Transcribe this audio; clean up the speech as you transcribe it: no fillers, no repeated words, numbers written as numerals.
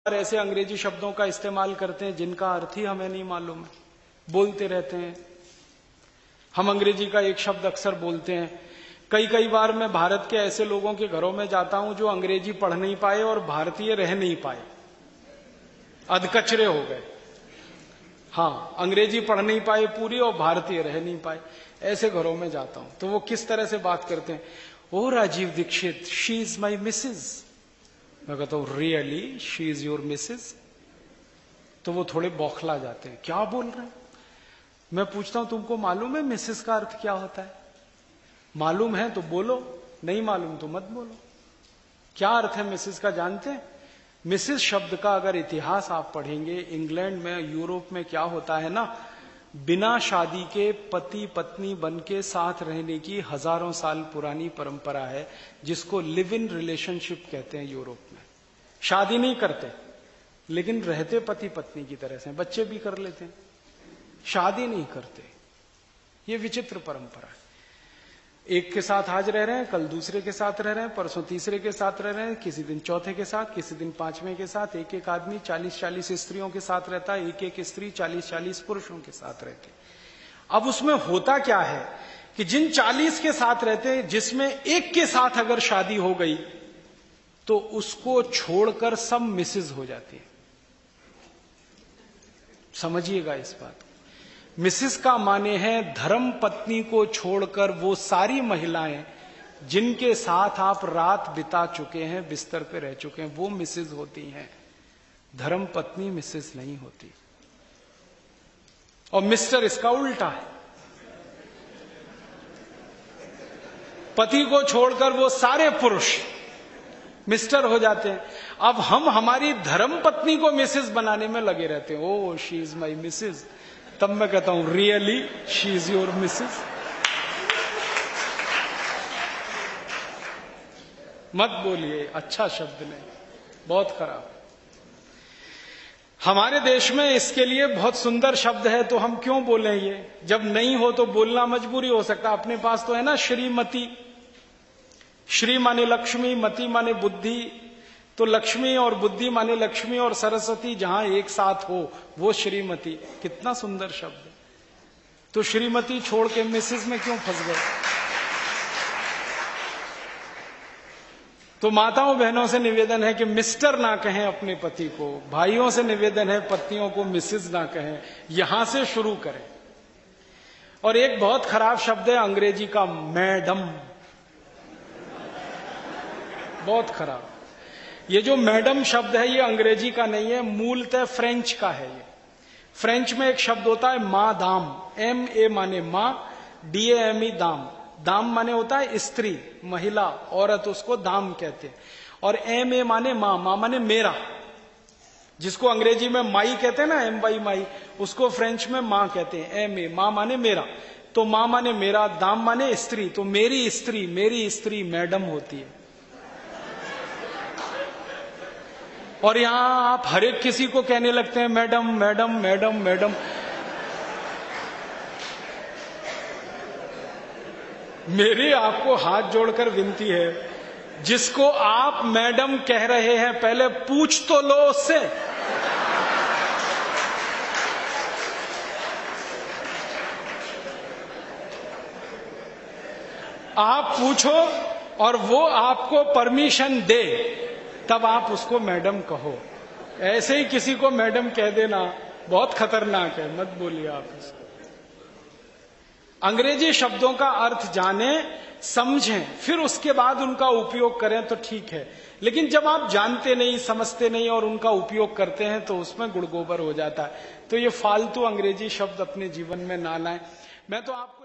ऐसे अंग्रेजी शब्दों का इस्तेमाल करते हैं जिनका अर्थ ही हमें नहीं मालूम है, बोलते रहते हैं। हम अंग्रेजी का एक शब्द अक्सर बोलते हैं। कई बार मैं भारत के ऐसे लोगों के घरों में जाता हूं जो अंग्रेजी पढ़ नहीं पाए और भारतीय रह नहीं पाए, अधकचरे हो गए। हाँ, अंग्रेजी पढ़ नहीं पाए पूरी और भारतीय रह नहीं पाए, ऐसे घरों में जाता हूं। तो वो किस तरह से बात करते हैं, oh Rajiv Dixit, she is my missus. मैं कहता हूं really she is your missus? तो वो थोड़े बौखला जाते हैं, क्या बोल रहे हैं। मैं पूछता हूं तुमको मालूम है मिसेज का अर्थ क्या होता है? मालूम है तो बोलो, नहीं मालूम तो मत बोलो। क्या अर्थ है मिसेज का जानते हैं? मिसेज शब्द का अगर इतिहास आप पढ़ेंगे, इंग्लैंड में, यूरोप में क्या होता है ना, बिना शादी के पति पत्नी बन के साथ रहने की हजारों साल पुरानी परंपरा है, जिसको लिव इन रिलेशनशिप कहते हैं यूरोप में। शादी नहीं करते लेकिन रहते पति पत्नी की तरह से, बच्चे भी कर लेते हैं, शादी नहीं करते। ये विचित्र परंपरा है। एक के साथ आज रह रहे हैं, कल दूसरे के साथ रह रहे हैं, परसों तीसरे के साथ रह रहे हैं, किसी दिन चौथे के साथ, किसी दिन पांचवें के साथ। एक आदमी 40 स्त्रियों के साथ रहता है, एक स्त्री 40 पुरुषों के साथ रहती। अब उसमें होता क्या है कि जिन 40 के साथ रहते हैं, जिसमें एक के साथ अगर शादी हो गई तो उसको छोड़कर सब मिसेज हो जाती है। समझिएगा इस बात को। मिसेस का माने है धर्म पत्नी को छोड़कर वो सारी महिलाएं जिनके साथ आप रात बिता चुके हैं, बिस्तर पे रह चुके हैं, वो मिसेस होती हैं। धर्म पत्नी मिसेस नहीं होती। और मिस्टर इसका उल्टा है। पति को छोड़कर वो सारे पुरुष मिस्टर हो जाते हैं। अब हम हमारी धर्म पत्नी को मिसेस बनाने में लगे रहते हैं, oh she is my Mrs. तब मैं कहता हूं really she is your Mrs? मत बोलिए, अच्छा शब्द नहीं, बहुत खराब। हमारे देश में इसके लिए बहुत सुंदर शब्द है, तो हम क्यों बोलें ये? जब नहीं हो तो बोलना मजबूरी हो सकता। अपने पास तो है ना श्रीमती। श्री माने लक्ष्मी, मति माने बुद्धि। तो लक्ष्मी और बुद्धि माने लक्ष्मी और सरस्वती जहां एक साथ हो, वो श्रीमती। कितना सुंदर शब्द है। तो श्रीमती छोड़ के मिसेज में क्यों फंस गए? तो माताओं बहनों से निवेदन है कि मिस्टर ना कहें अपने पति को। भाइयों से निवेदन है पत्नियों को मिसेज ना कहें। यहां से शुरू करें। और एक बहुत खराब शब्द है अंग्रेजी का, मैडम। बहुत खराब। ये जो मैडम शब्द है ये अंग्रेजी का नहीं है, मूलतः फ्रेंच का है। ये फ्रेंच में एक शब्द होता है मां दाम। MA माने मां, DAME दाम। दाम माने होता है स्त्री, महिला, औरत, उसको दाम कहते हैं। और MA माने मां, मां माने मेरा। जिसको अंग्रेजी में माई कहते हैं ना, MY माई, उसको फ्रेंच में मां कहते हैं। MA मां माने मेरा। तो मां माने मेरा, दाम माने स्त्री। तो मेरी स्त्री मैडम होती है। और यहां आप हर एक किसी को कहने लगते हैं मैडम मैडम मैडम मैडम। मेरी आपको हाथ जोड़कर विनती है, जिसको आप मैडम कह रहे हैं पहले पूछ तो लो उससे। आप पूछो और वो आपको परमिशन दे, तब आप उसको मैडम कहो। ऐसे ही किसी को मैडम कह देना बहुत खतरनाक है, मत बोलिए आप इसको। अंग्रेजी शब्दों का अर्थ जाने, समझें, फिर उसके बाद उनका उपयोग करें तो ठीक है। लेकिन जब आप जानते नहीं, समझते नहीं और उनका उपयोग करते हैं तो उसमें गुड़गोबर हो जाता है। तो ये फालतू अंग्रेजी शब्द अपने जीवन में ना लाएं। मैं तो आपको